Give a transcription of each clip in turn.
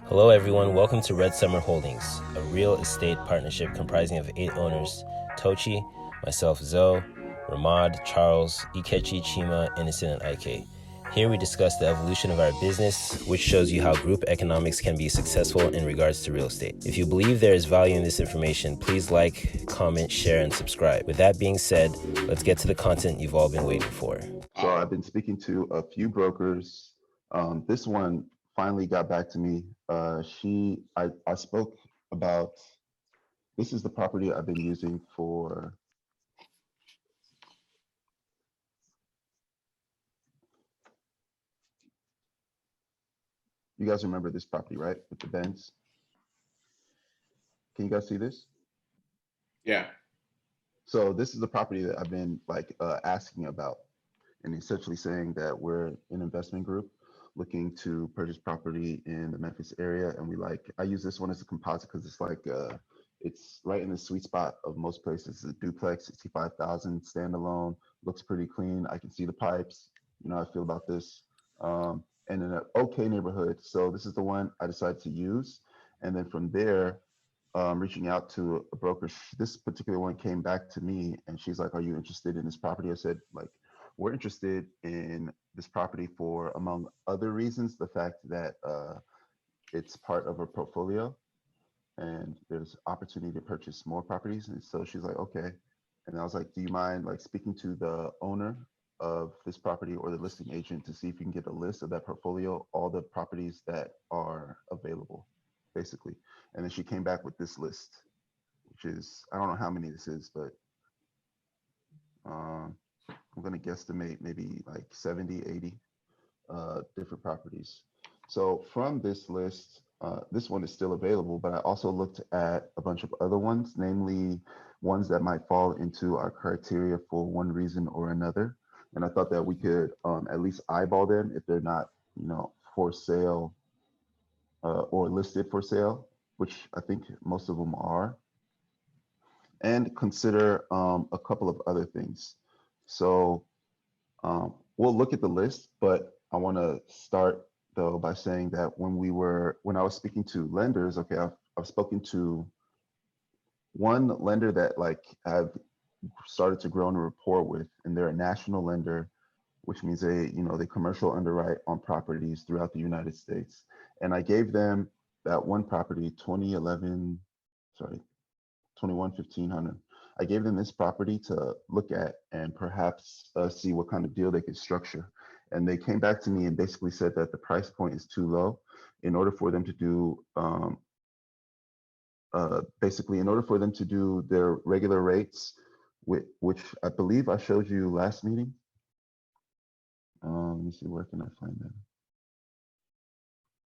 Hello everyone, welcome to Red Summer Holdings, a real estate partnership comprising of 8 owners, Tochi, myself Zoe, Rahmad, Charles, Ikechi, Chima, Innocent, and Ike. Here we discuss the evolution of our business, which shows you how group economics can be successful in regards to real estate. If you believe there is value in this information, please like, comment, share, and subscribe. With that being said, let's get to the content you've all been waiting for. So I've been speaking to a few brokers. This one finally got back to me. I spoke about, this is the property I've been using for, you guys remember this property, right? With the bends. Can you guys see this? Yeah. So this is the property that I've been asking about, and essentially saying that we're an investment group looking to purchase property in the Memphis area. And I use this one as a composite because it's right in the sweet spot of most places. It's a duplex, 65,000 standalone, looks pretty clean. I can see the pipes, you know how I feel about this. And in an okay neighborhood. So this is the one I decided to use. And then from there, reaching out to a broker, this particular one came back to me and she's like, are you interested in this property? I said, we're interested in this property for, among other reasons, the fact that it's part of a portfolio and there's opportunity to purchase more properties. And so she's like, okay. And I was like, do you mind speaking to the owner of this property or the listing agent to see if you can get a list of that portfolio, all the properties that are available, basically. And then she came back with this list, which is, I don't know how many this is, but I'm going to guesstimate maybe 70, 80 different properties. So from this list, this one is still available, but I also looked at a bunch of other ones, namely ones that might fall into our criteria for one reason or another. And I thought that we could at least eyeball them if they're not, for sale or listed for sale, which I think most of them are, and consider a couple of other things. So we'll look at the list, but I want to start though by saying that when I was speaking to lenders, okay, I've spoken to one lender that I've started to grow in a rapport with, and they're a national lender, which means they commercial underwrite on properties throughout the United States. And I gave them that one property, 21,1500. I gave them this property to look at and perhaps see what kind of deal they could structure. And they came back to me and basically said that the price point is too low in order for them to do, in order for them to do their regular rates, which I believe I showed you last meeting. Let me see, where can I find that?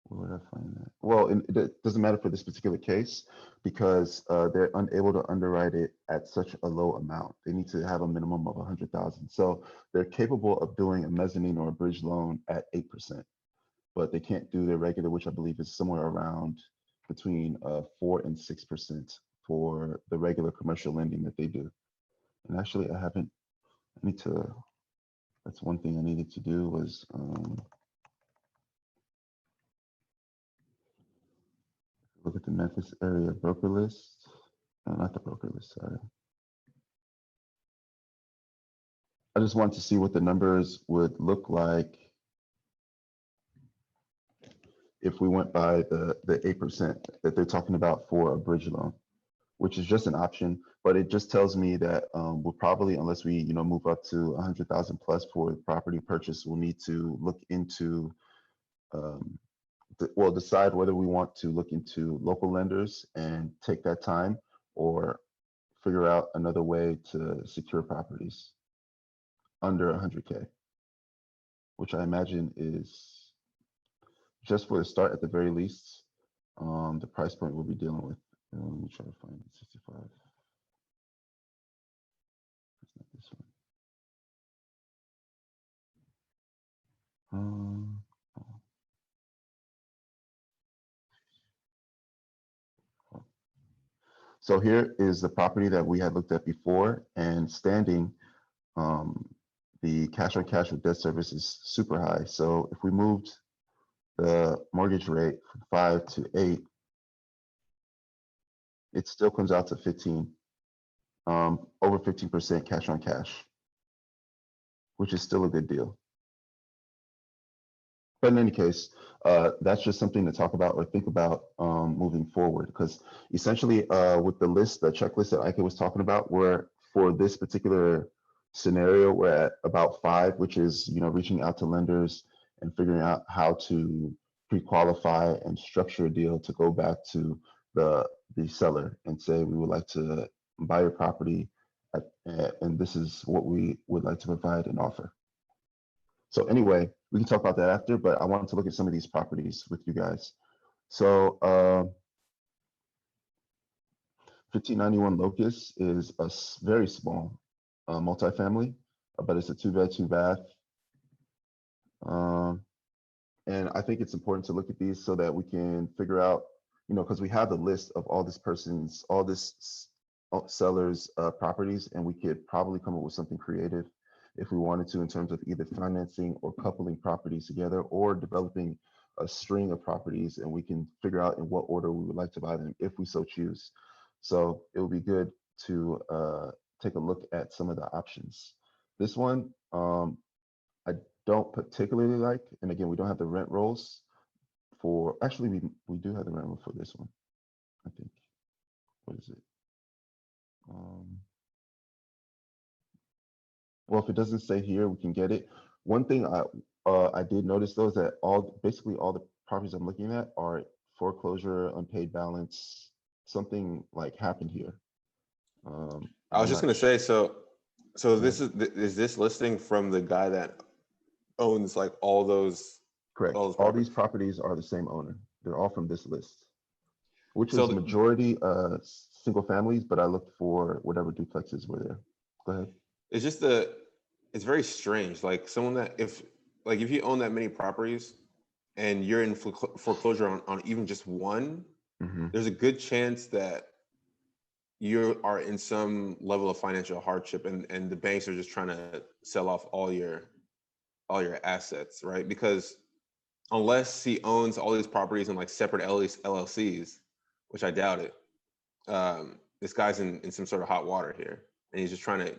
Where would I find that? Well, it doesn't matter for this particular case because they're unable to underwrite it at such a low amount. They need to have a minimum of 100,000. So they're capable of doing a mezzanine or a bridge loan at 8%, but they can't do their regular, which I believe is somewhere around between 4 and 6% for the regular commercial lending that they do. And actually, that's one thing I needed to do was look at the Memphis area broker list. No, not the broker list, sorry. I just want to see what the numbers would look like if we went by the 8% that they're talking about for a bridge loan, which is just an option, but it just tells me that we'll probably, unless we move up to 100,000 plus for property purchase, we'll need to look into decide whether we want to look into local lenders and take that time or figure out another way to secure properties under 100K, which I imagine is just for the start at the very least, the price point we'll be dealing with. Let me try to find 65. That's not this one. So here is the property that we had looked at before, and standing, the cash on cash with debt service is super high. So if we moved the mortgage rate from 5 to 8, it still comes out to 15, over 15% cash on cash, which is still a good deal. But in any case, that's just something to talk about or think about moving forward. Because essentially, with the list, the checklist that Ike was talking about, where for this particular scenario, we're at about 5, which is reaching out to lenders and figuring out how to pre-qualify and structure a deal to go back to the seller and say we would like to buy your property, and this is what we would like to provide and offer. So anyway, we can talk about that after, but I wanted to look at some of these properties with you guys. So 1591 Locust is a very small multifamily, but it's a 2-bed, 2-bath. And I think it's important to look at these so that we can figure out, because we have the list of all this seller's properties, and we could probably come up with something creative if we wanted to in terms of either financing or coupling properties together or developing a string of properties, and we can figure out in what order we would like to buy them if we so choose. So it would be good to take a look at some of the options. This one, I don't particularly like, and again, we don't have the rent rolls for, actually we do have the rent roll for this one, I think. What is it? Well, if it doesn't say here, we can get it. One thing I did notice though is that basically all the properties I'm looking at are foreclosure, unpaid balance, something like happened here. I was just gonna say, so this is this listing from the guy that owns like all those? Correct. All these properties are the same owner. They're all from this list, which is majority single families, but I looked for whatever duplexes were there. Go ahead. It's just it's very strange. Like someone that if you own that many properties and you're in foreclosure on even just one, there's a good chance that you are in some level of financial hardship, and the banks are just trying to sell off all your assets, right? Because unless he owns all these properties in like separate LLCs, which I doubt it, this guy's in some sort of hot water here, and he's just trying to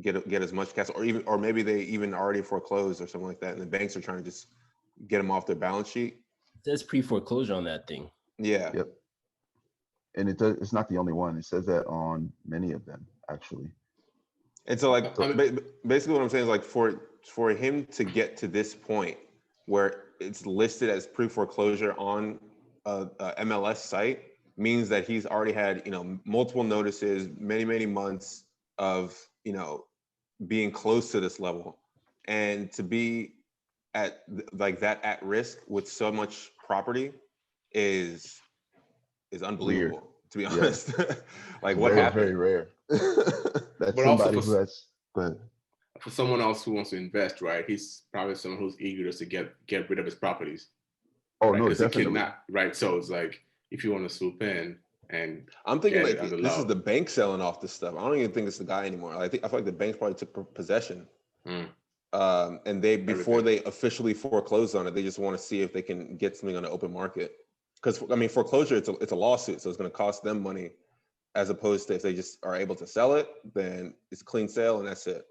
get as much cash, or maybe they even already foreclosed or something like that, and the banks are trying to just get them off their balance sheet. It says pre-foreclosure on that thing. Yeah. Yep. And it's not the only one. It says that on many of them, actually. And so like basically what I'm saying is like for him to get to this point where it's listed as pre-foreclosure on a MLS site means that he's already had, multiple notices, many months of, being close to this level, and to be at like that at risk with so much property is unbelievable. Weird. To be honest. Like what happened? Very rare. That's but somebody who has. Go ahead. For someone else who wants to invest, right? He's probably someone who's eager just to get rid of his properties. Oh, right? No, definitely. He cannot, right? So it's like if you want to swoop in and I'm thinking like this is the bank selling off this stuff. I don't even think it's the guy anymore. I feel like the banks probably took possession. And before they officially foreclose on it, they just want to see if they can get something on the open market. Because foreclosure, it's a lawsuit, so it's going to cost them money, as opposed to if they just are able to sell it, then it's a clean sale and that's it.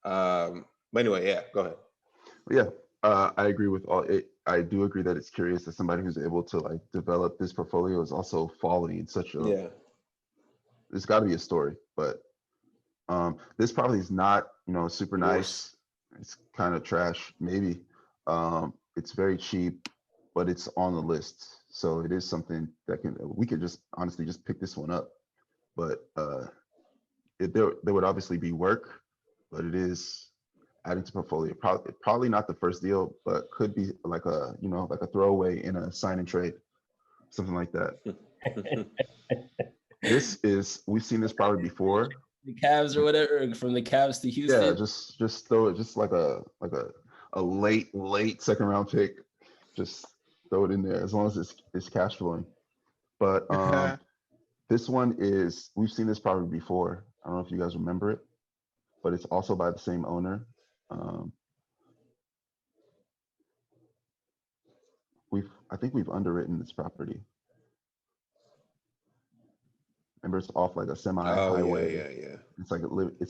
But anyway, yeah, go ahead. Yeah, I agree with all it. I do agree that it's curious that somebody who's able to like develop this portfolio is also falling in such a. There's got to be a story, but this probably is not super nice. It's kind of trash, maybe. It's very cheap, but it's on the list, so it is something that we could just honestly just pick this one up. But there would obviously be work, but it is adding to portfolio. Probably not the first deal, but could be like a like a throwaway in a sign and trade, something like that. We've seen this probably before. The Cavs or whatever, from the Cavs to Houston. Yeah, just throw it, just like a late second round pick. Just throw it in there as long as it's cash flowing. But this one we've seen this probably before. I don't know if you guys remember it, but it's also by the same owner. I think we've underwritten this property. Remember, it's off like a Oh semi-highway. yeah. It's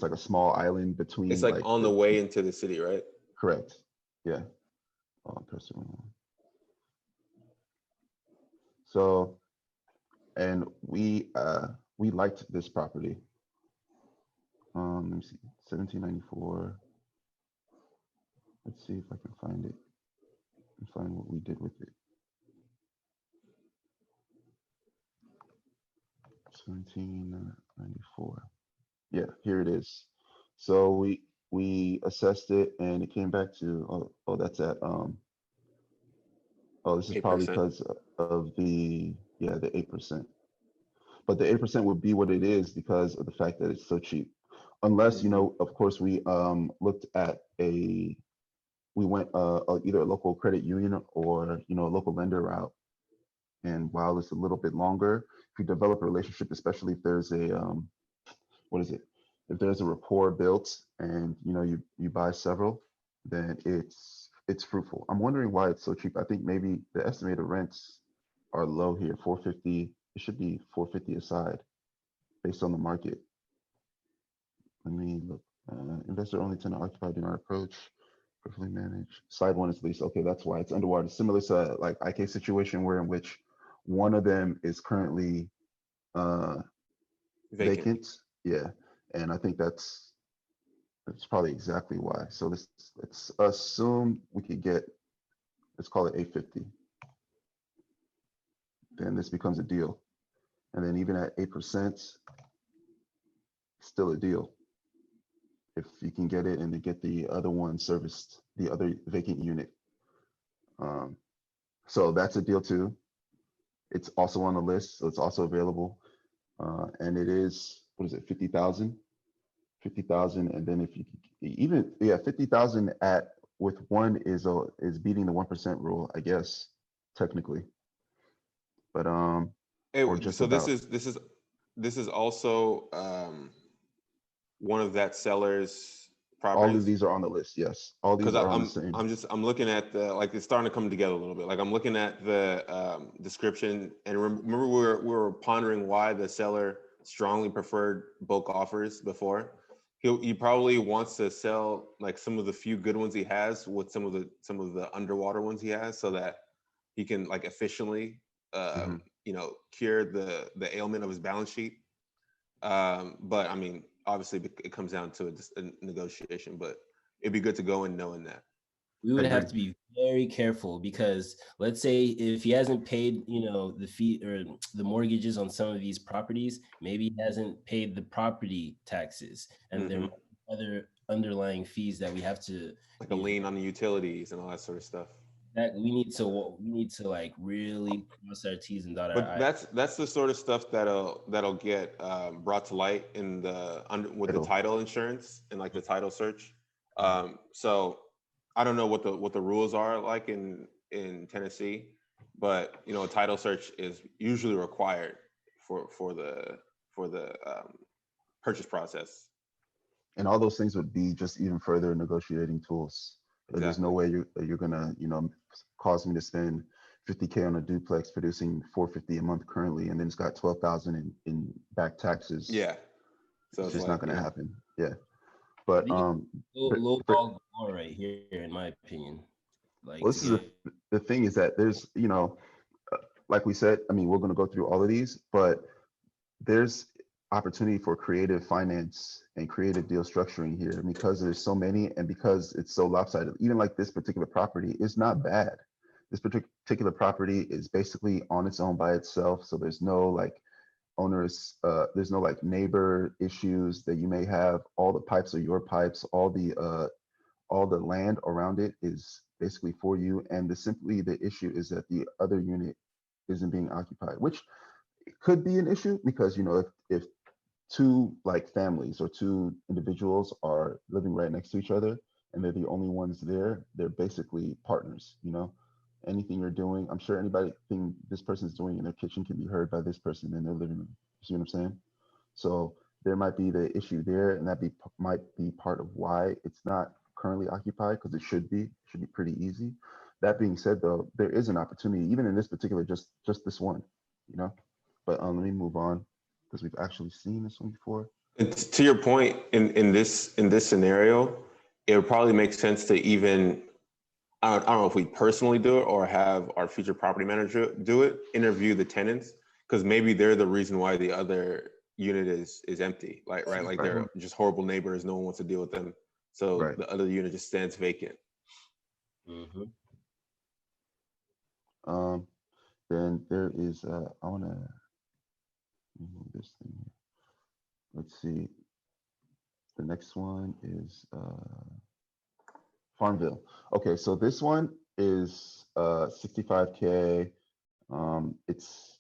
like a small island It's between like like on the way into the city, right? correct. Yeah. Oh, personal. So, and we liked this property. Let me see, 1794. Let's see if I can find it and find what we did with it. 1794. Yeah, here it is. So we assessed it and it came back to that's at this is probably 8%. because of the 8%. But the 8% would be what it is because of the fact that it's so cheap. Unless, of course, we looked at we went either a local credit union or a local lender route. And while it's a little bit longer, if you develop a relationship, especially if there's a what is it? If there's a rapport built and you buy several, then it's fruitful. I'm wondering why it's so cheap. I think maybe the estimated rents are low here, 450. It should be 450 aside based on the market. Let me look. Investor only tenant occupied in our approach. Perfectly managed. Side one is leased. Okay, that's why it's underwater. Similar to like IK situation where in which one of them is currently vacant. Yeah, and I think that's probably exactly why. So let's assume we could get, let's call it 850. Then this becomes a deal, and then even at 8%, still a deal. If you can get it and then get the other one serviced, the other vacant unit. So that's a deal too. It's also on the list, so it's also available. And it is, what is it, 50,000? 50,000, and then if you even 50,000 at with one is beating the 1% rule, I guess, technically. But or just So about. this is also one of that seller's properties. All of these are on the list. Yes, all these are on the same. I'm looking at the, like, it's starting to come together a little bit. Like I'm looking at the description, and remember we were pondering why the seller strongly preferred bulk offers before. He probably wants to sell like some of the few good ones he has with some of the underwater ones he has, so that he can like efficiently cure the ailment of his balance sheet. But I mean, obviously it comes down to a negotiation, but it'd be good to go in knowing that. We would have to be very careful because let's say if he hasn't paid, the fee or the mortgages on some of these properties, maybe he hasn't paid the property taxes, and there are other underlying fees that we have to, like a lien on the utilities and all that sort of stuff. That we need to like really cross our T's and dot our I's. But that's the sort of stuff that'll get brought to light in with the title insurance and like the title search. So I don't know what the rules are like in Tennessee, but a title search is usually required for the purchase process. And all those things would be just even further negotiating tools. Exactly. There's no way you're gonna cause me to spend $50K on a duplex producing $450 a month currently, and then it's got $12,000 in back taxes. Yeah, so it's just not gonna happen. Yeah, but low ball right here, in my opinion. Like, well, this is the thing is that there's like we said, I mean, we're gonna go through all of these, but there's opportunity for creative finance and creative deal structuring here because there's so many and because it's so lopsided. Even like this particular property is not bad. This particular property is basically on its own by itself. So there's no like owners, there's no like neighbor issues that you may have. All the pipes are your pipes. All the land around it is basically for you. And the issue is that the other unit isn't being occupied, which could be an issue because if two like families or two individuals are living right next to each other and they're the only ones there, they're basically partners. Anything you're doing, I'm sure anything this person's doing in their kitchen can be heard by this person in their living room. You see what I'm saying? So there might be the issue there, and that might be part of why it's not currently occupied, because it should be pretty easy. That being said, though, there is an opportunity, even in this particular, just this one, you know. But let me move on because we've actually seen this one before. To your point, in this scenario, it would probably make sense to even, I don't know if we personally do it or have our future property manager do it, interview the tenants, because maybe they're the reason why the other unit is empty, like like they're just horrible neighbors, no one wants to deal with them, so the other unit just stands vacant. Then there is I want to remove this thing here. Let's see. The next one is Farmville. Okay, so this one is 65K. It's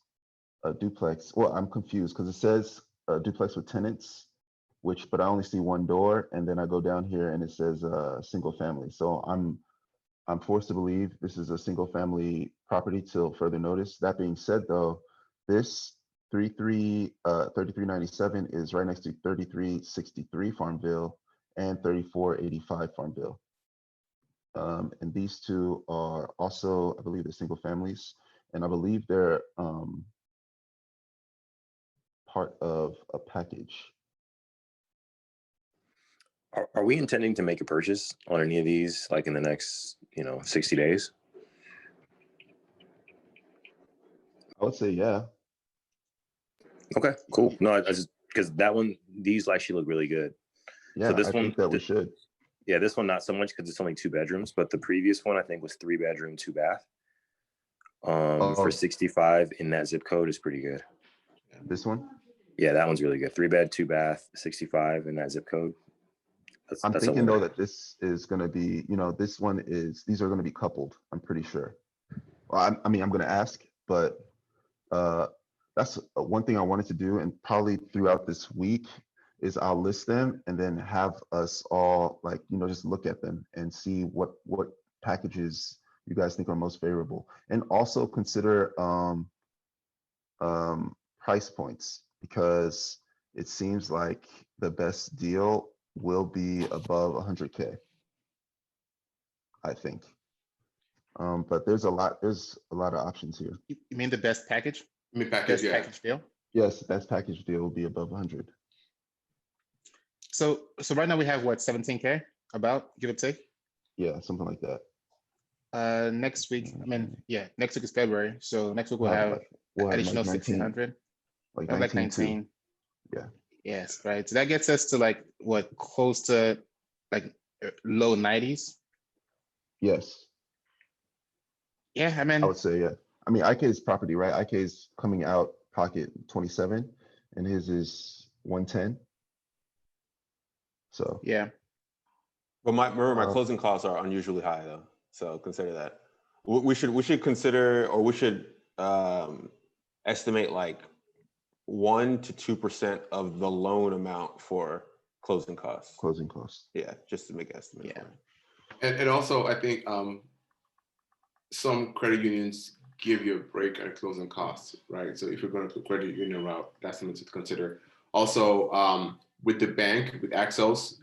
a duplex. Well, I'm confused because it says a duplex with tenants, but I only see one door, and then I go down here and it says single family. So I'm forced to believe this is a single family property till further notice. That being said, though, this 3397 is right next to 3363 Farmville and 3485 Farmville. And these two are also, I believe, they're single families, and I believe they're part of a package. Are we intending to make a purchase on any of these, like in the next, 60 days? I would say, yeah. Okay, cool. No, I just, because these actually look really good. Yeah, so this one, think that we should. Yeah, this one not so much because it's only 2 bedrooms, but the previous one I think was 3 bedroom, 2 bath. For 65 in that zip code is pretty good. This one? Yeah, that one's really good. 3 bed, 2 bath, 65 in that zip code. I'm thinking though that this is going to be, these are going to be coupled. I'm pretty sure. Well, I'm going to ask, but that's one thing I wanted to do, and probably throughout this week is I'll list them and then have us all just look at them and see what packages you guys think are most favorable, and also consider price points, because it seems like the best deal will be above 100K, I think. But there's a lot of options here. You mean the best package? Package deal? Yes, best package deal will be above 100. So right now we have what, 17K, about, give or take? Yeah, something like that. Next week, next week is February, so next week we'll have additional 1,600. Like 19. Yeah. Yes, right. So that gets us to close to low 90s. Yes. Yeah, I would say, yeah. IK's property, right? IK's coming out pocket 27, and his is 110. So yeah. But my closing costs are unusually high though, so consider that. We should consider, or we should estimate 1 to 2% of the loan amount for closing costs. Yeah, just to make an estimate. Yeah. And also, I think some credit unions give you a break on closing costs, right? So if you're going to the credit union route, that's something to consider. Also, with the bank, with Axos,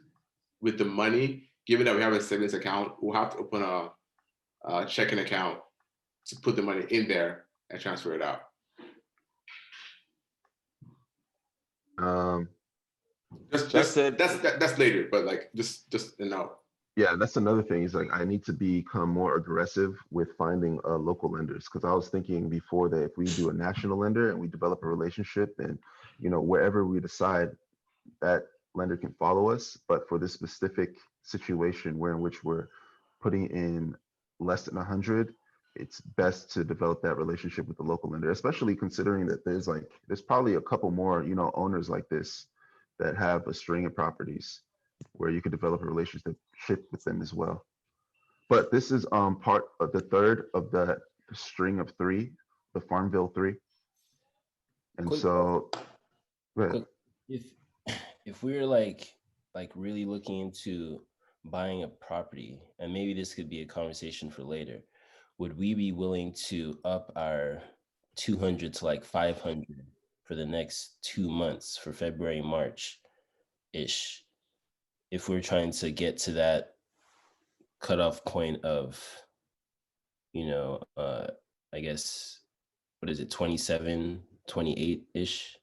with the money, given that we have a savings account, we'll have to open a checking account to put the money in there and transfer it out. That's later, but just a note. Yeah, that's another thing. Is I need to become more aggressive with finding local lenders, because I was thinking before that if we do a national lender and we develop a relationship, then wherever we decide, that lender can follow us. But for this specific situation in which we're putting in less than 100, it's best to develop that relationship with the local lender, especially considering that there's probably a couple more owners like this that have a string of properties where you could develop a relationship with them as well. But this is part of the third of that string of 3, the Farmville 3. And so if we're really looking into buying a property, and maybe this could be a conversation for later, would we be willing to up our 200 to 500 for the next 2 months, for February, March ish, if we're trying to get to that cutoff point of I guess, what is it, 27, 28-ish?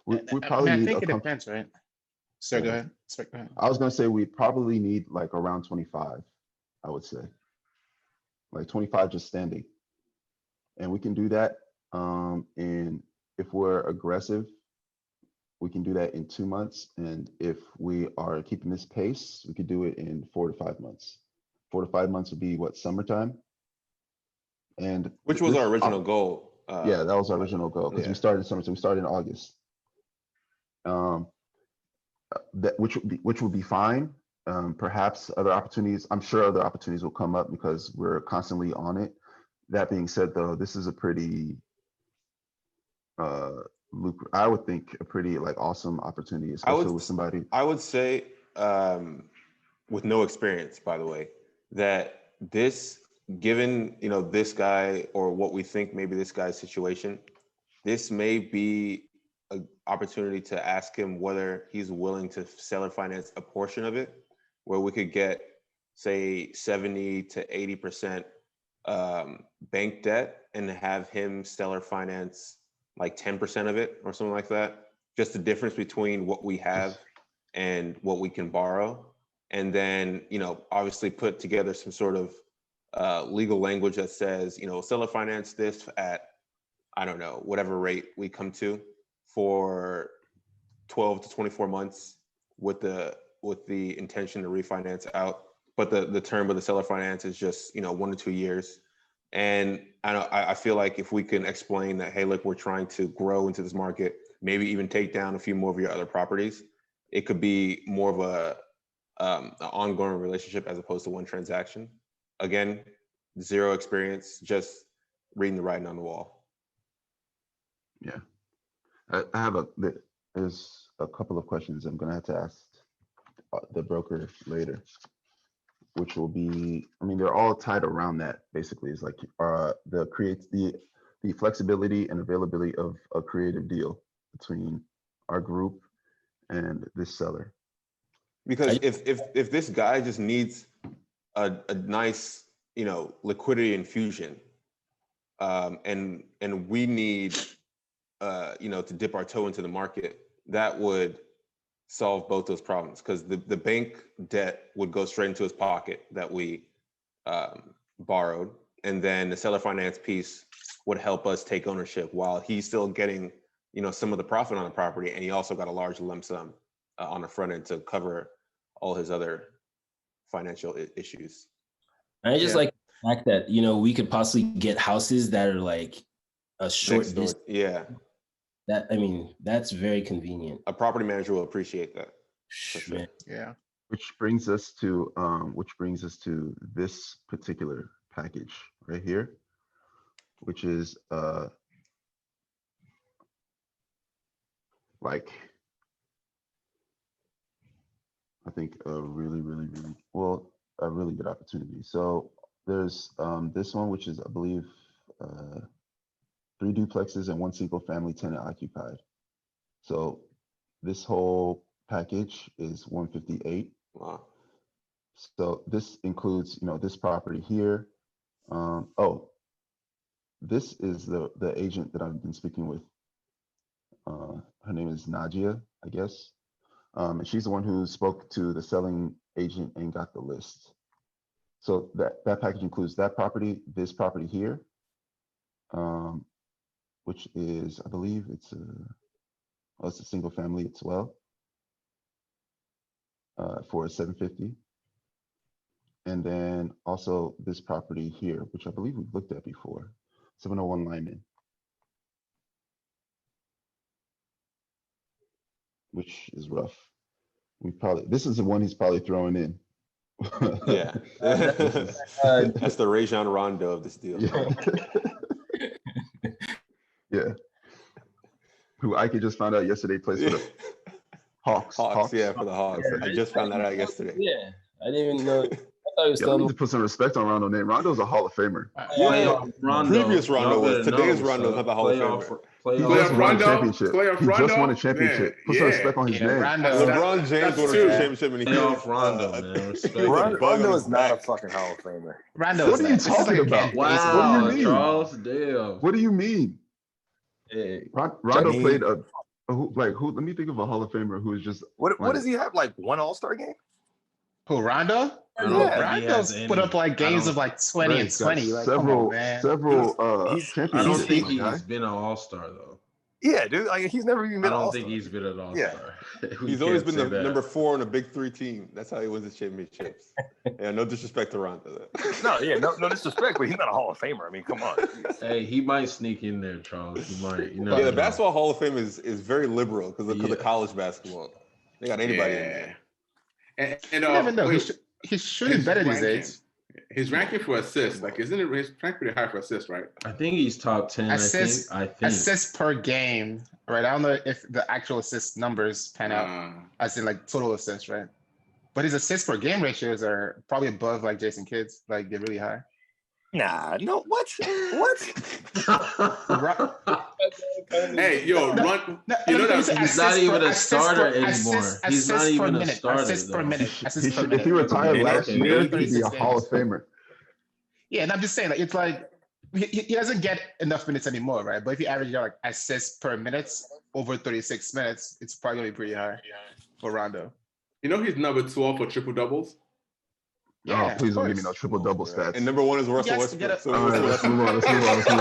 We I probably mean, I need think it depends, right? So go ahead. Sorry, go ahead. I was gonna say we probably need like around 25, I would say. Like 25 just standing. And we can do that. And if we're aggressive, we can do that in 2 months. And if we are keeping this pace, we could do it in 4 to 5 months. 4 to 5 months would be what, summertime? And which was our original goal. Yeah, that was our original goal because we started in summer, so we started in August. That which would be fine. Perhaps other opportunities. I'm sure other opportunities will come up because we're constantly on it. That being said, though, this is a pretty, I would think a pretty like awesome opportunity, especially with somebody. I would say, with no experience, by the way, that this, given this guy or what we think maybe this guy's situation, this may be an opportunity to ask him whether he's willing to seller finance a portion of it, where we could get, say, 70 to 80% bank debt and have him seller finance like 10% of it or something like that. Just the difference between what we have and what we can borrow. And then, obviously put together some sort of legal language that says, seller finance this at, I don't know, whatever rate we come to for 12 to 24 months with the intention to refinance out. But the term of the seller finance is just, 1 to 2 years. And I feel like if we can explain that, hey, look, we're trying to grow into this market, maybe even take down a few more of your other properties, it could be more of an ongoing relationship as opposed to one transaction. Again, zero experience, just reading the writing on the wall. Yeah, there's a couple of questions I'm gonna have to ask the broker later, which will be, I mean, they're all tied around that. Basically, it's like the flexibility and availability of a creative deal between our group and this seller. Because if this guy just needs a nice, liquidity infusion, and we need, to dip our toe into the market, that would solve both those problems, because the bank debt would go straight into his pocket that we borrowed, and then the seller finance piece would help us take ownership while he's still getting, some of the profit on the property, and he also got a large lump sum on the front end to cover all his other financial issues. I just like the fact that, we could possibly get houses that are like a short distance. Yeah. That's very convenient. A property manager will appreciate that. For sure. Yeah. Which brings us to this particular package right here, which is like, I think a really good opportunity. So there's this one, which is, I believe, 3 duplexes and 1 single family tenant occupied. So this whole package is 158. Wow. So this includes, this property here. This is the agent that I've been speaking with. Her name is Nadia, I guess. And she's the one who spoke to the selling agent and got the list. So that package includes that property, this property here, which is, I believe it's a single family as well, for $750. And then also this property here, which I believe we've looked at before, 701 Lyman, which is rough. This is the one he's probably throwing in. Yeah. That's the Rajon Rondo of this deal. Yeah. Yeah. Who I could just found out yesterday plays for the Hawks. Yeah, for the Hawks. I just found that out yesterday. Yeah, I didn't even know. I thought thought he was Y'all still. need to put some respect on Rondo's name. Rondo's a Hall of Famer. Playoff Rondo. Previous Rondo Y'all was. better Today's know, Rondo is so not the Hall of playoff, Famer. He playoff just won a Rondo, championship. playoff He just won a Rondo, championship. man, Put some yeah. respect on his Yeah, name. Rondo. LeBron James that's won a two. championship and he Playoff didn't, Rondo, man. Respect put a it. bug on Rondo his is not a back. fucking Hall of Famer. Rondo What is are you like, this is talking like about? again, What do you Wow, mean? Charles, damn. What do you mean? Hey, Rondo he- played who? Let me think of a Hall of Famer who is just what like, does he have? Like one All-Star game? Who, Rondo? I don't Yeah. think he has Rondo's any. put up like games of like 20 bro, and he's got 20. Like, come on, man. several He's- I don't championships. think my guy. he's been an all-star though. Yeah, dude. Like he's never even I been an don't All-Star. think he's been an all-star. Yeah. We He's always can't been say the that. number 4 on a big 3 team. That's how he wins his championships. Yeah, no disrespect to Rondo. No, yeah, no disrespect, but he's not a Hall of Famer. I mean, come on. Hey, he might sneak in there, Charles. He might. You know. Yeah, the basketball Hall of Fame is very liberal because of Yeah. college basketball. They got anybody in there. And You never know. wait, He's shooting his better these ranking. days. His ranking for assists, like, isn't it his rank pretty high for assists, right? I think he's top 10. Assists- I think. Assists per game, right? I don't know if the actual assist numbers pan out as in like total assists, right? But his assists per game ratios are probably above like Jason Kidd's. Like they're really high. Nah, no, what? Hey, yo, run. No, You know let me that say He's not assists even per- a assists starter per- anymore. assists- He's not assists per even a minute, starter, Assists per though. minute. Assists per minute. If he retired last Okay. year, he'd be a 36 Hall games. of Famer. Yeah, and I'm just saying, like, it's like he doesn't get enough minutes anymore, right? But if you average out like assists per minutes over 36 minutes, it's probably gonna be pretty high for Rondo. You know he's number 12 for triple doubles. Yeah, Oh, please of don't give me no course. triple double stats. And number 1 is Russell Yes, get Westbrook. it. So All right, let's move on.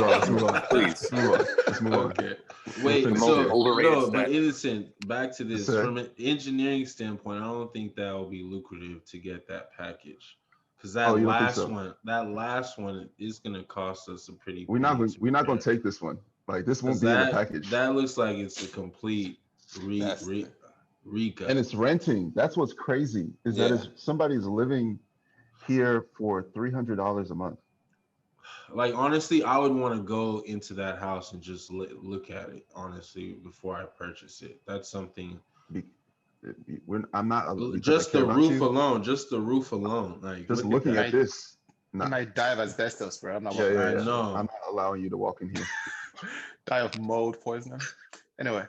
Let's move on. Please. Let's move on. Okay. Wait, The so most overrated no, stat. but innocent. Back to this. Sir. From an engineering standpoint, I don't think that will be lucrative to get that package, because that Oh, you don't think last one is going to cost us a pretty. We're not penny going to prepare. take this one. Like this won't 'Cause be in the that package. that looks like it's a complete recut. And it's renting. That's what's crazy is that Yeah. somebody's living here for $300 a month. Like honestly, I would want to go into that house and just look at it honestly before I purchase it. That's something. I'm not Just the roof alone. Just the roof alone. Like Just look looking that. at this. I Nah. might die of asbestos, bro. I'm not Yeah, I know. I'm not allowing you to walk in here. die of mold poisoning. Anyway,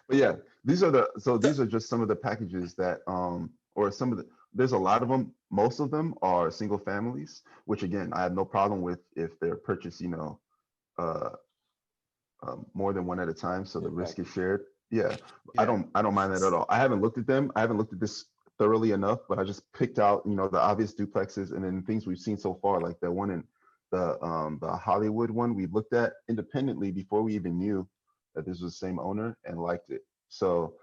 But yeah, these are just some of the packages that or some of the there's a lot of them. Most of them are single families, which again I have no problem with if they're purchased, more than one at a time, so the risk is shared. Yeah, I don't mind that at all. I haven't looked at them. I haven't looked at this thoroughly enough, but I just picked out the obvious duplexes and then things we've seen so far, like the one in the Hollywood one we looked at independently before we even knew that this was the same owner and liked it. So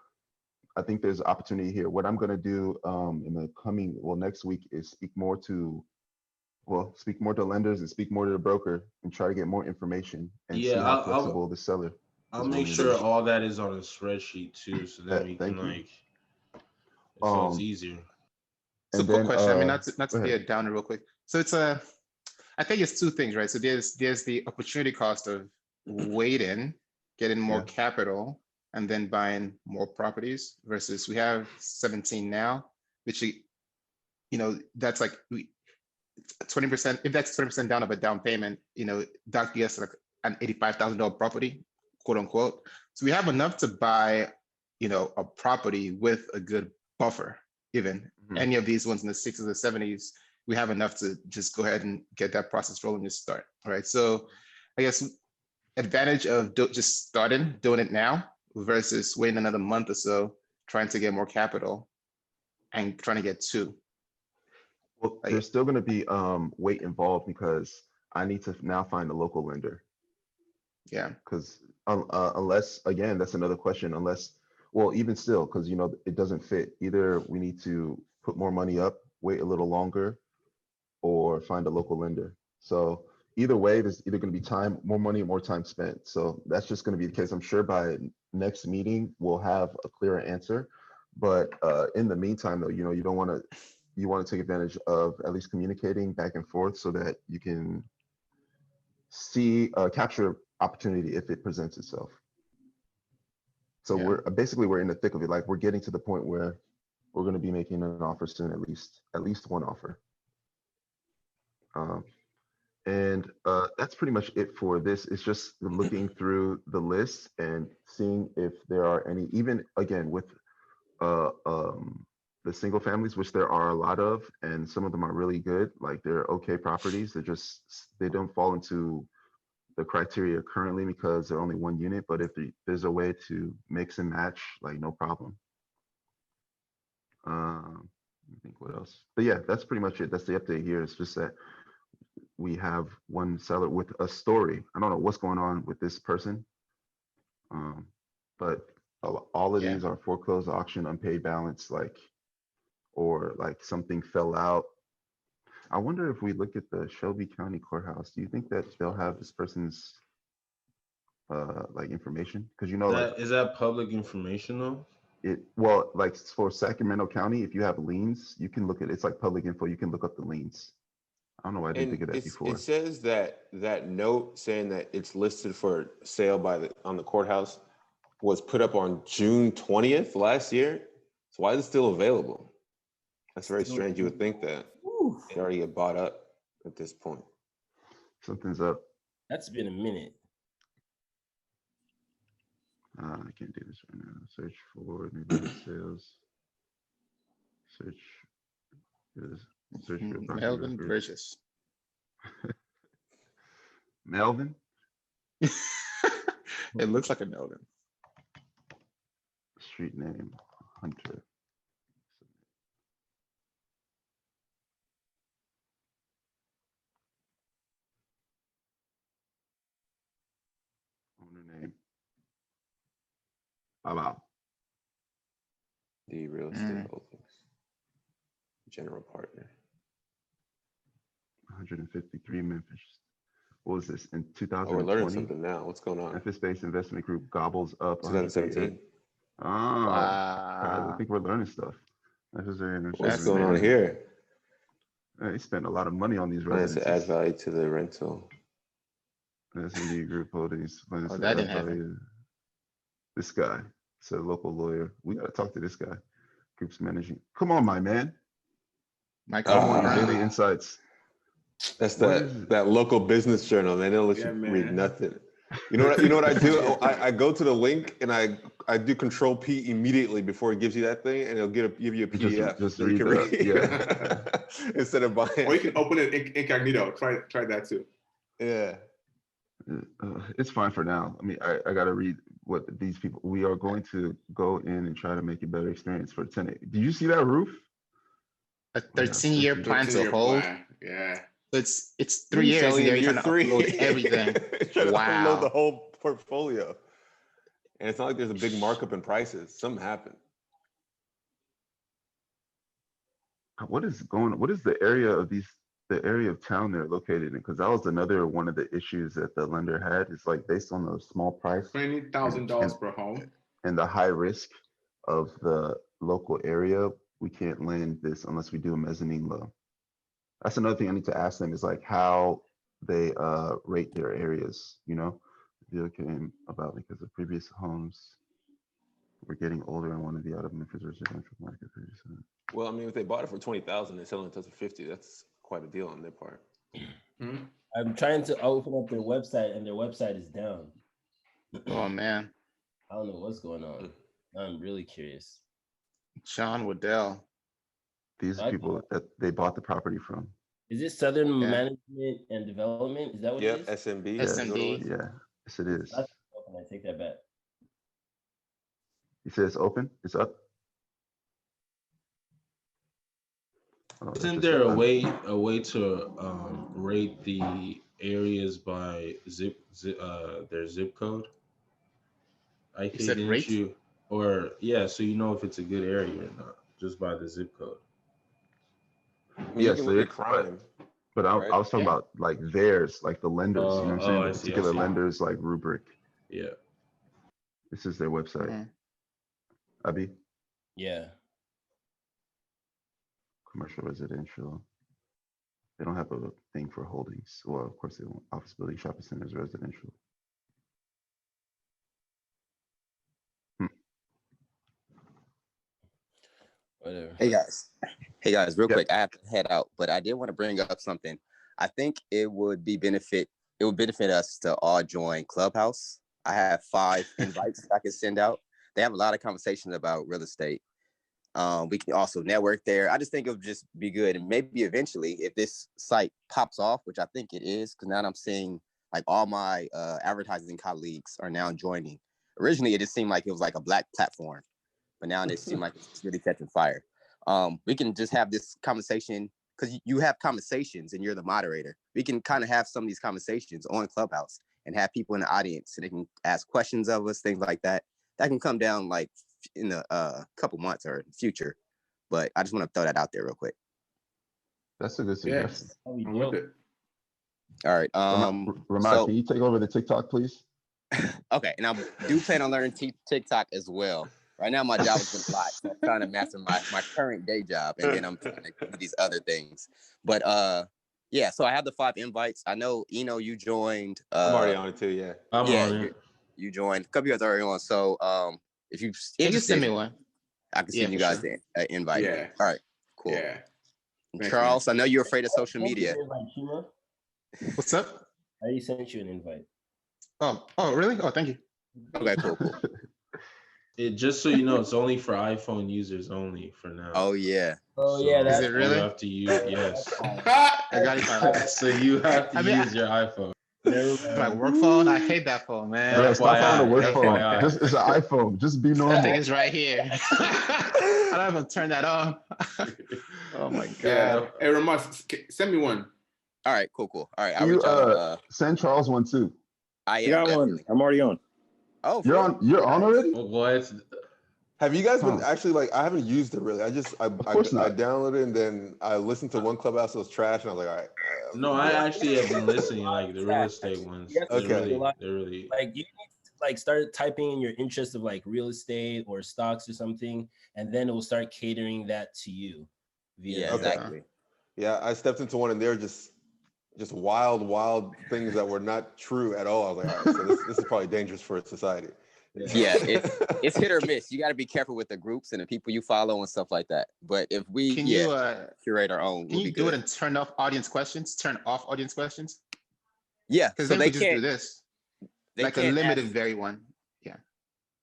I think there's opportunity here. What I'm going to do in the next week is speak more to lenders and speak more to the broker and try to get more information and see how flexible the seller. I'll make sure all that is on a spreadsheet too, so then we can so it's easier. So quick question. I mean, not to be a downer real quick. So it's I think it's two things, right? So there's the opportunity cost of waiting, getting more capital, and then buying more properties versus we have 17 now, which that's like 20%. If that's 20% down of a down payment, that gets like an $85,000 property, quote unquote. So we have enough to buy, a property with a good buffer. Even any of these ones in the 60s or 70s, we have enough to just go ahead and get that process rolling to start. All right. So I guess advantage of just doing it now versus waiting another month or so, trying to get more capital and trying to get two. Well, there's still going to be weight involved because I need to now find a local lender. Yeah. Because unless, again, that's another question, even still, because, it doesn't fit. Either we need to put more money up, wait a little longer, or find a local lender. So either way, there's either going to be more money, more time spent. So that's just going to be the case. I'm sure by next meeting, we'll have a clearer answer. But in the meantime, though, you want to take advantage of at least communicating back and forth so that you can capture opportunity if it presents itself. So we're in the thick of it. Like we're getting to the point where we're going to be making an offer soon, at least one offer. And that's pretty much it for this. It's just looking through the list and seeing if there are any, even again with the single families, which there are a lot of, and some of them are really good. Like they're okay properties. They don't fall into the criteria currently because they're only one unit. But if there's a way to mix and match, like no problem. I think what else? But yeah, that's pretty much it. That's the update here. It's just that we have one seller with a story. I don't know what's going on with this person, but all of these are foreclosed, auction, unpaid balance, or like something fell out. I wonder if we look at the Shelby County Courthouse, do you think that they'll have this person's like information? Because you know, is that public information though? Well, like for Sacramento County, if you have liens, you can look at it's like public info. You can look up the liens. I don't know why I didn't think of that before. It says that note saying that it's listed for sale on the courthouse was put up on June 20th last year. So why is it still available? That's very strange. You would think that it already get bought up at this point. Something's up. That's been a minute. I can't do this right now. Search for neighborhood sales. Search for Melvin Bridges. Melvin? It looks like a Melvin. Street name, Hunter. Owner name. Wow. The real estate holdings. General partner. 153 Memphis. What was this in 2020? Oh, we're learning something now. What's going on? Memphis-based investment group gobbles up 2017. Oh, Wow. I think we're learning stuff. What's going on here? They spent a lot of money on these Plans residences. to add value to the rental. SMD group holdings. Plans Oh, to that add didn't value. happen. This guy, it's a local lawyer. We got to talk to this guy. Group's managing. Come on, my man. Michael I want your daily insights. That's that local business journal, man. They'll let you read nothing. You know what I do? I go to the link and I do Control P immediately before it gives you that thing, and it'll give you a PDF. Just read Instead of buying. Or you can open it incognito. Try that too. Yeah. It's fine for now. I mean, I got to read what these people. We are going to go in and try to make a better experience for the tenant. Do you see that roof? A 13-year plan to hold. Yeah. It's 3 years and they're trying to upload everything. Wow. Upload the whole portfolio. And it's not like there's a big markup in prices. Something happened. What is going on? What is the area of town they're located in? Because that was another one of the issues that the lender had. It's like based on the small price, $20,000 per home, and the high risk of the local area, we can't lend this unless we do a mezzanine loan. That's another thing I need to ask them is like how they rate their areas. You know, the deal came about because the previous homes were getting older and wanted to be out of Memphis residential market. Well, I mean, if they bought it for 20,000 and selling it for 50, that's quite a deal on their part. I'm trying to open up their website, and their website is down. Oh man, I don't know what's going on. I'm really curious. John Waddell. These are people that they bought the property from. Is it Southern Management and Development? Is that what it is? SMB. SMB. Yeah, yes it is. I take that back. You said it's open? It's up? Isn't there a way to rate the areas by their zip code? So you know if it's a good area or not just by the zip code. Yes, crime. But I was talking about like theirs, like the lenders. You know what I'm saying? The particular lenders like rubric. Yeah. This is their website. Abi? Yeah. Commercial, residential. They don't have a thing for holdings. Well, of course they don't. Office building, shopping centers, residential. Whatever. Hey guys, real quick. I have to head out, but I did want to bring up something. I think it would benefit us to all join Clubhouse. I have 5 invites that I can send out. They have a lot of conversations about real estate. We can also network there. I just think it would just be good. And maybe eventually, if this site pops off, which I think it is, because now I'm seeing like all my advertising colleagues are now joining. Originally, it just seemed like it was like a black platform, but now it seems like it's really catching fire. We can just have this conversation because you have conversations and you're the moderator. We can kind of have some of these conversations on Clubhouse and have people in the audience so they can ask questions of us, things like that. That can come down like in a couple months or in the future. But I just want to throw that out there real quick. That's a good suggestion. I'm with it. All right. Rahmad, can you take over the TikTok, please? Okay, and I do plan on learning TikTok as well. Right now, my job has been a lot, so I'm trying to master my current day job, and then I'm trying to do these other things. But yeah, so I have the 5 invites. I know, Inno, you joined. I'm already on it too, yeah. I'm on it. You joined. A couple of you guys are already on. So if you can you send me one? I can send you guys the invite. Yeah. All right, cool. Yeah. Charles, I know you're afraid of social media. What's up? I already sent you an invite. Oh, really? Oh, thank you. Okay, cool. Just so you know, it's only for iPhone users only for now. Oh yeah. Oh yeah, that's is it really? You have to use yes. I got it. So you have to use your iPhone. My work phone? I hate that phone, man. Yeah, stop on the work phone. FYI. Just it's an iPhone. Just be normal. That thing is right here. I don't even turn that on. Oh my god. Yeah. Hey, Rahmad, send me one. All right, cool. All right, Can you send Charles one too? I got one. I'm already on. Oh, you're on. You're on already. What? Have you guys been actually like? I haven't used it really. I downloaded it and then I listened to one Clubhouse that was trash, and I was like, all right. No, I actually have been listening, like the real estate ones. Okay. They're really like you need to like start typing in your interest of like real estate or stocks or something, and then it will start catering that to you. Yeah, exactly. Yeah, I stepped into one and they're just wild things that were not true at all. I was like, all right, so this is probably dangerous for society. Yeah, it's hit or miss. You got to be careful with the groups and the people you follow and stuff like that. But if we curate our own, can you do it and turn off audience questions? Yeah, because so then they we just can't do this like a limited very one. Yeah,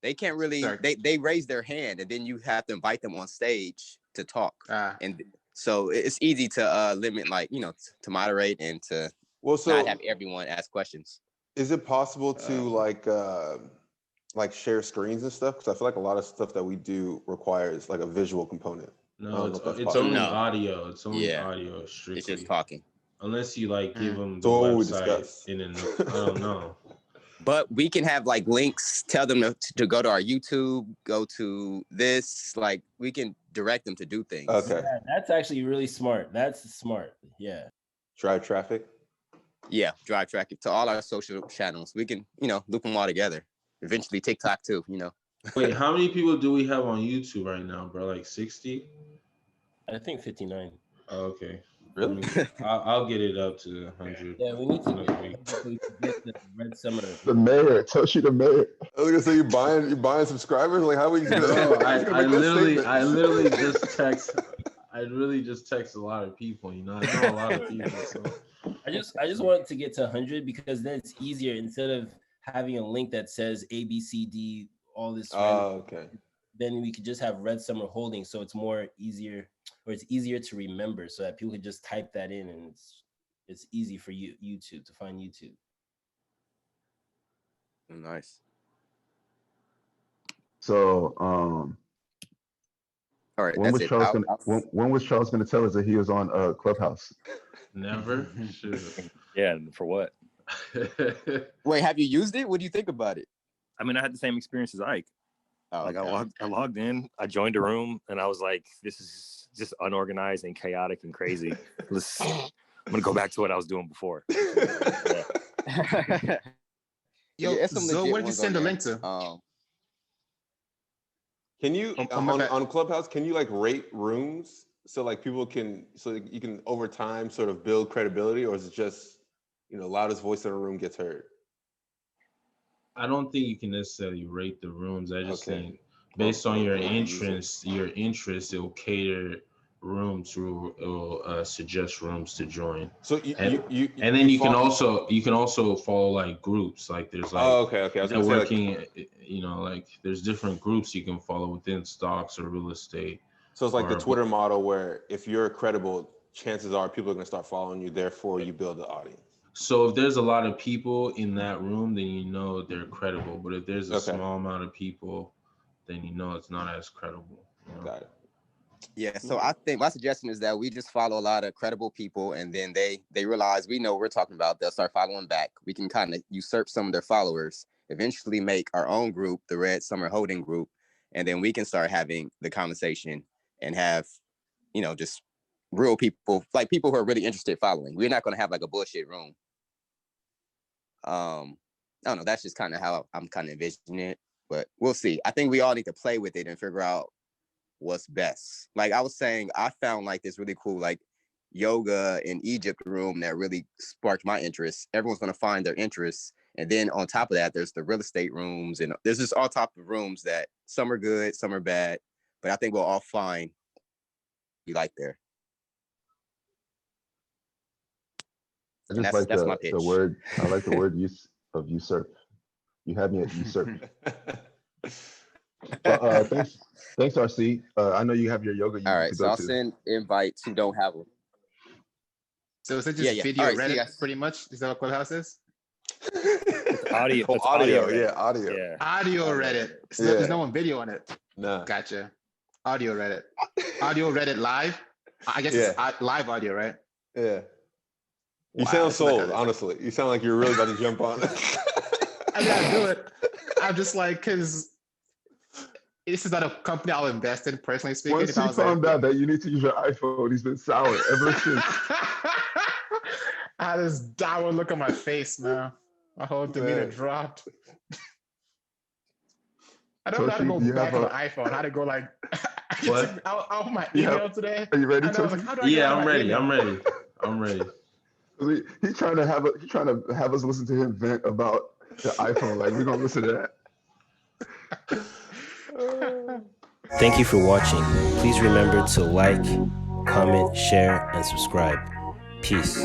they can't really. They raise their hand and then you have to invite them on stage to talk. And so it's easy to limit, like to moderate and to not have everyone ask questions. Is it possible to like share screens and stuff? Because I feel like a lot of stuff that we do requires like a visual component. No, it's only audio. It's only audio strictly. It's just talking. Unless you like give them the website in I don't know. But we can have like links, tell them to go to our YouTube, go to this, like we can direct them to do things. Okay. Yeah, that's actually really smart. That's smart. Yeah. Drive traffic. Yeah, drive traffic to all our social channels. We can, loop them all together. Eventually TikTok too, Wait, how many people do we have on YouTube right now, bro? Like 60? I think 59. Oh, okay. Really? I'll get it up to 100. Yeah, we need to get the Red Summer. The mayor, Toshi the mayor. I was gonna say you buying subscribers? Like how would you do that? No, I literally just text. I really just text a lot of people. I know a lot of people. So I just want to get to 100 because then it's easier instead of having a link that says A, B, C, D, all this. Okay. Then we could just have Red Summer Holdings, so it's easier to remember, so that people could just type that in, and it's easy for YouTube to find YouTube. Nice. So, all right. When was Charles gonna tell us that he was on Clubhouse? Never. Yeah, for what? Wait, have you used it? What do you think about it? I mean, I had the same experience as Ike. Like I logged in, I joined a room, and I was like, "This is just unorganized and chaotic and crazy. I'm gonna go back to what I was doing before." Yo, so where did you send the link to? Can you on Clubhouse? Can you like rate rooms so like people can you can over time sort of build credibility, or is it just loudest voice in a room gets heard? I don't think you can necessarily rate the rooms. I just think based on your interest, it will cater rooms, it will suggest rooms to join. So you can also follow like groups, like there's like okay. I was networking, like, like there's different groups you can follow within stocks or real estate. So it's like the Twitter model where if you're credible, chances are people are going to start following you, therefore you build the audience. So if there's a lot of people in that room, then they're credible. But if there's a small amount of people, then it's not as credible. Got it. Yeah, so I think my suggestion is that we just follow a lot of credible people, and then they realize we know what we're talking about. They'll start following back. We can kind of usurp some of their followers, eventually make our own group, the Red Summer Holding Group, and then we can start having the conversation and have, just real people, like people who are really interested following. We're not going to have like a bullshit room. I don't know. That's just kind of how I'm kind of envisioning it, but we'll see. I think we all need to play with it and figure out what's best. Like I was saying, I found like this really cool like yoga in Egypt room that really sparked my interest. Everyone's going to find their interests, and then on top of that, there's the real estate rooms, and there's just all type of rooms that some are good, some are bad, but I think we'll all find you like there. I just like the word. I like the word use of usurp. You had me at usurp. Well, thanks, RC. I know you have your yoga. All right, so I'll send invites who don't have them. So is it just video Reddit, pretty much? Is that what Clubhouse is? Audio. Audio. Yeah, audio. Yeah. Audio Reddit. So there's no one video on it. No. Gotcha. Audio Reddit. Audio Reddit live. I guess it's live audio, right? Yeah. You sound sold, honestly. You sound like you're really about to jump on. I gotta do it. I'm just like, because this is not a company I'll invest in, personally speaking. Once he found out that you need to use your iPhone, he's been sour ever since. I had this downward look on my face, man. My whole demeanor dropped. I don't know how to go back on the iPhone. How to go like, I'll my email today. Are you ready, Toshi? I'm ready. He's trying to have us listen to him vent about the iPhone. Like, we're gonna listen to that. Thank you for watching. Please remember to like, comment, share, and subscribe. Peace.